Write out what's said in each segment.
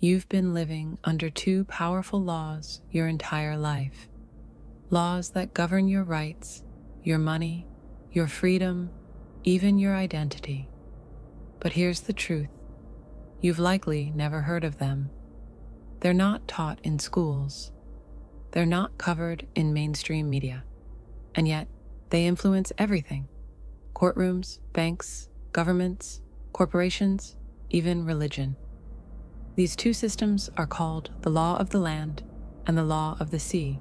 You've been living under two powerful laws your entire life. Laws that govern your rights, your money, your freedom, even your identity. But here's the truth. You've likely never heard of them. They're not taught in schools. They're not covered in mainstream media. And yet, they influence everything. Courtrooms, banks, governments, corporations, even religion. These two systems are called the law of the land and the law of the sea.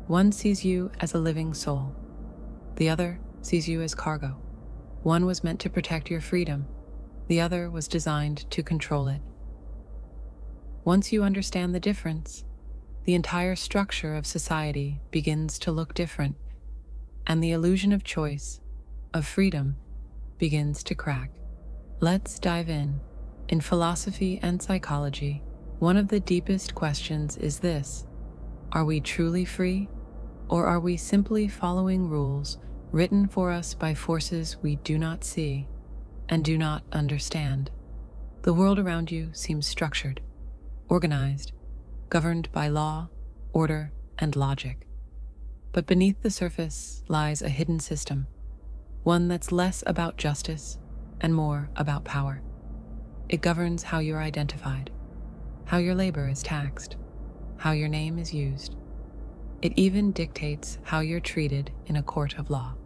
One sees you as a living soul. The other sees you as cargo. One was meant to protect your freedom. The other was designed to control it. Once you understand the difference, the entire structure of society begins to look different, and the illusion of choice, of freedom, begins to crack. Let's dive in. In philosophy and psychology, one of the deepest questions is this: are we truly free, or are we simply following rules written for us by forces we do not see and do not understand? The world around you seems structured, organized, governed by law, order, and logic. But beneath the surface lies a hidden system, one that's less about justice and more about power. It governs how you're identified, how your labor is taxed, how your name is used. It even dictates how you're treated in a court of law.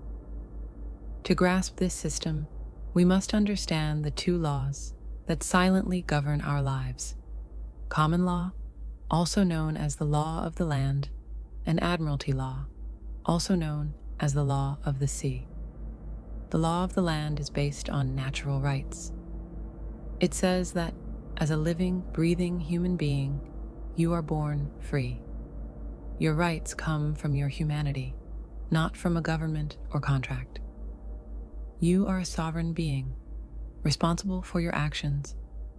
To grasp this system, we must understand the two laws that silently govern our lives: common law, also known as the law of the land, and admiralty law, also known as the law of the sea. The law of the land is based on natural rights. It says that as a living, breathing human being, you are born free. Your rights come from your humanity, not from a government or contract. You are a sovereign being, responsible for your actions,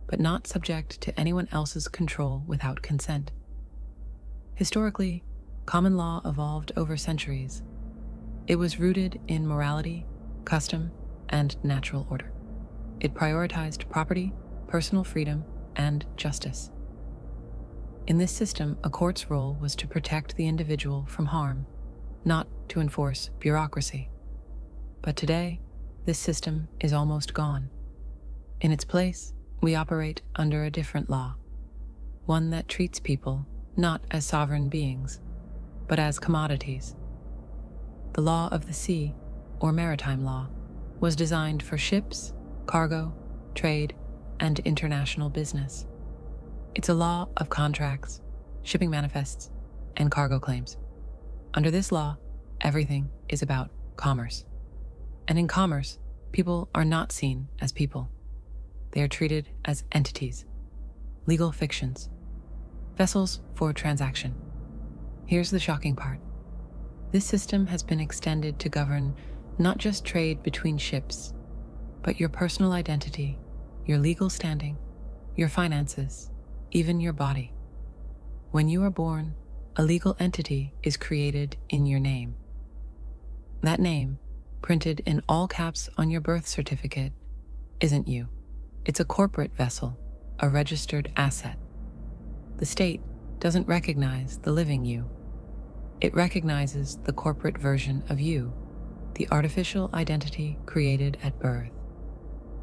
but not subject to anyone else's control without consent. Historically, common law evolved over centuries. It was rooted in morality, custom, and natural order. It prioritized property, personal freedom, and justice. In this system, a court's role was to protect the individual from harm, not to enforce bureaucracy. But today, this system is almost gone. In its place, we operate under a different law, one that treats people not as sovereign beings, but as commodities. The law of the sea, or maritime law, was designed for ships, cargo, trade, and international business. It's a law of contracts, shipping manifests, and cargo claims. Under this law, everything is about commerce. And in commerce, people are not seen as people. They are treated as entities, legal fictions, vessels for transaction. Here's the shocking part. This system has been extended to govern not just trade between ships, but your personal identity, your legal standing, your finances, even your body. When you are born, a legal entity is created in your name. That name, printed in all caps on your birth certificate, isn't you. It's a corporate vessel, a registered asset. The state doesn't recognize the living you. It recognizes the corporate version of you, the artificial identity created at birth.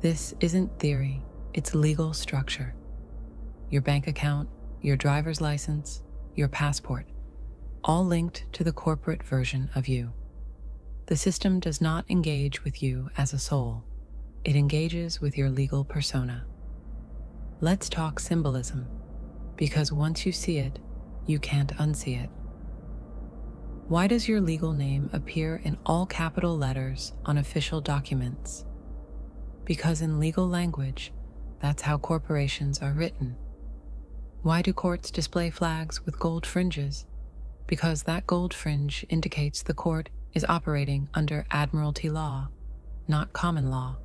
This isn't theory, it's legal structure. Your bank account, your driver's license, your passport, all linked to the corporate version of you. The system does not engage with you as a soul. It engages with your legal persona. Let's talk symbolism, because once you see it, you can't unsee it. Why does your legal name appear in all capital letters on official documents? Because in legal language, that's how corporations are written. Why do courts display flags with gold fringes? Because that gold fringe indicates the court is operating under admiralty law, not common law.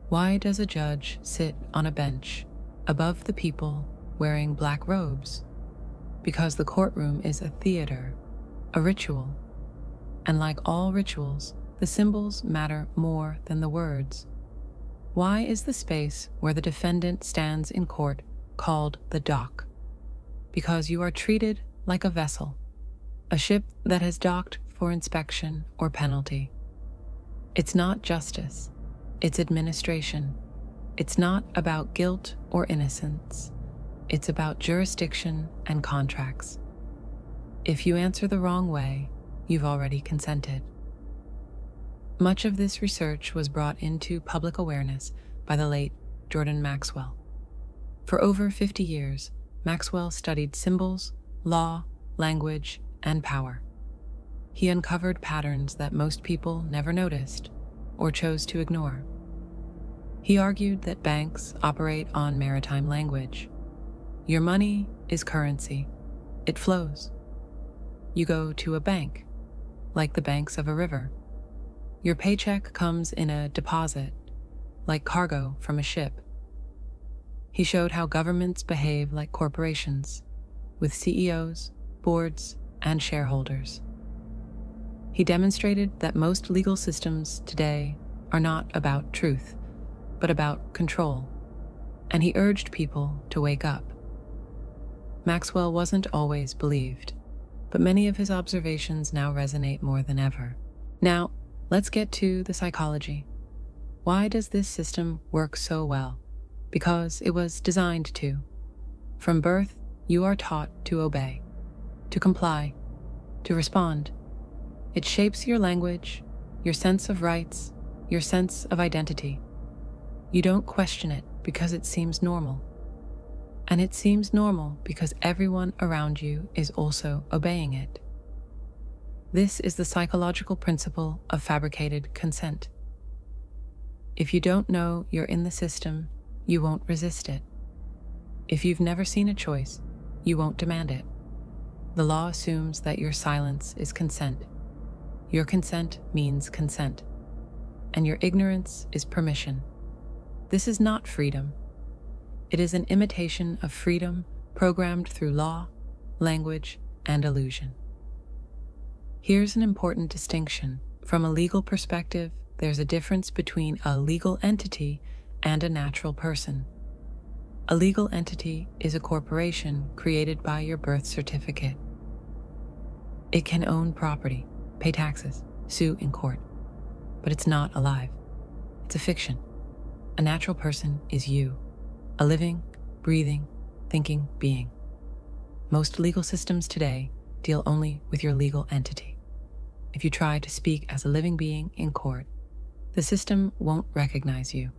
Why does a judge sit on a bench above the people wearing black robes? Because the courtroom is a theater, a ritual. And like all rituals, the symbols matter more than the words. Why is the space where the defendant stands in court called the dock, because you are treated like a vessel, a ship that has docked for inspection or penalty. It's not justice, it's administration. It's not about guilt or innocence. It's about jurisdiction and contracts. If you answer the wrong way, you've already consented. Much of this research was brought into public awareness by the late Jordan Maxwell. For over 50 years, Maxwell studied symbols, law, language, and power. He uncovered patterns that most people never noticed or chose to ignore. He argued that banks operate on maritime language. Your money is currency. It flows. You go to a bank, like the banks of a river. Your paycheck comes in a deposit, like cargo from a ship. He showed how governments behave like corporations, with CEOs, boards, and shareholders. He demonstrated that most legal systems today are not about truth, but about control, and he urged people to wake up. Maxwell wasn't always believed, but many of his observations now resonate more than ever. Now, let's get to the psychology. Why does this system work so well? Because it was designed to. From birth, you are taught to obey, to comply, to respond. It shapes your language, your sense of rights, your sense of identity. You don't question it because it seems normal. And it seems normal because everyone around you is also obeying it. This is the psychological principle of fabricated consent. If you don't know you're in the system, you won't resist it. If you've never seen a choice, you won't demand it. The law assumes that your silence is consent. Your consent means consent. And your ignorance is permission. This is not freedom. It is an imitation of freedom programmed through law, language, and illusion. Here's an important distinction. From a legal perspective, there's a difference between a legal entity and a natural person. A legal entity is a corporation created by your birth certificate. It can own property, pay taxes, sue in court, but it's not alive. It's a fiction. A natural person is you, a living, breathing, thinking being. Most legal systems today deal only with your legal entity. If you try to speak as a living being in court, the system won't recognize you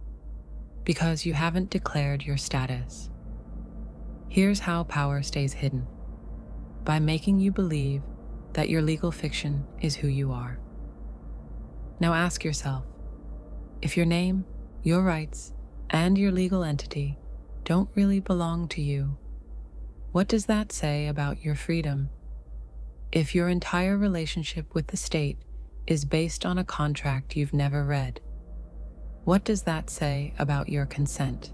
because you haven't declared your status. Here's how power stays hidden: by making you believe that your legal fiction is who you are. Now ask yourself, if your name, your rights, and your legal entity don't really belong to you, what does that say about your freedom? If your entire relationship with the state is based on a contract you've never read, what does that say about your consent?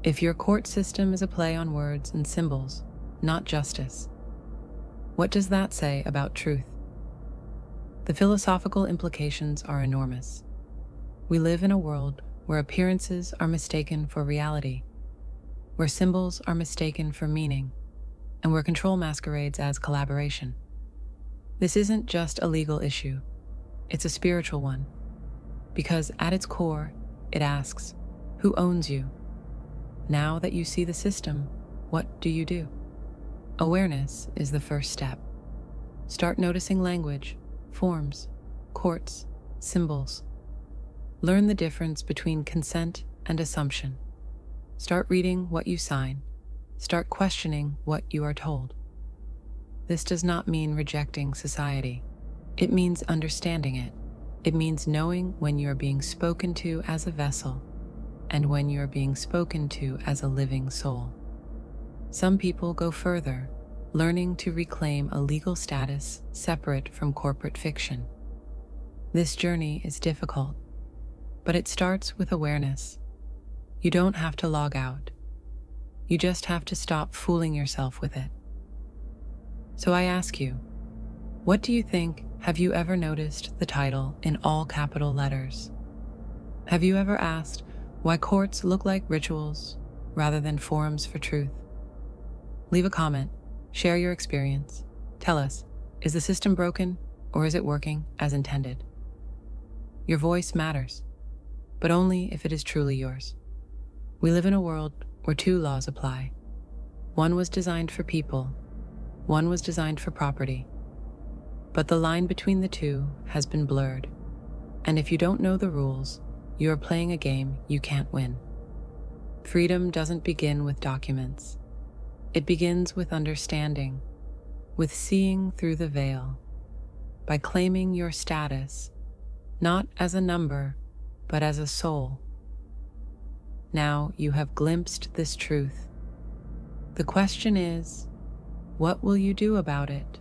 If your court system is a play on words and symbols, not justice, what does that say about truth? The philosophical implications are enormous. We live in a world where appearances are mistaken for reality, where symbols are mistaken for meaning, and where control masquerades as collaboration. This isn't just a legal issue, it's a spiritual one, because at its core, it asks, who owns you? Now that you see the system, what do you do? Awareness is the first step. Start noticing language, forms, courts, symbols. Learn the difference between consent and assumption. Start reading what you sign. Start questioning what you are told. This does not mean rejecting society. It means understanding it. It means knowing when you are being spoken to as a vessel and when you are being spoken to as a living soul. Some people go further, learning to reclaim a legal status separate from corporate fiction. This journey is difficult, but it starts with awareness. You don't have to log out. You just have to stop fooling yourself with it. So I ask you, what do you think? Have you ever noticed the title in all capital letters? Have you ever asked why courts look like rituals, rather than forums for truth. Leave a comment, share your experience. Tell us, is the system broken or is it working as intended? Your voice matters, but only if it is truly yours. We live in a world where two laws apply. One was designed for people, one was designed for property. But the line between the two has been blurred, and if you don't know the rules, you are playing a game you can't win. Freedom doesn't begin with documents. It begins with understanding, with seeing through the veil, by claiming your status, not as a number, but as a soul. Now you have glimpsed this truth. The question is, what will you do about it?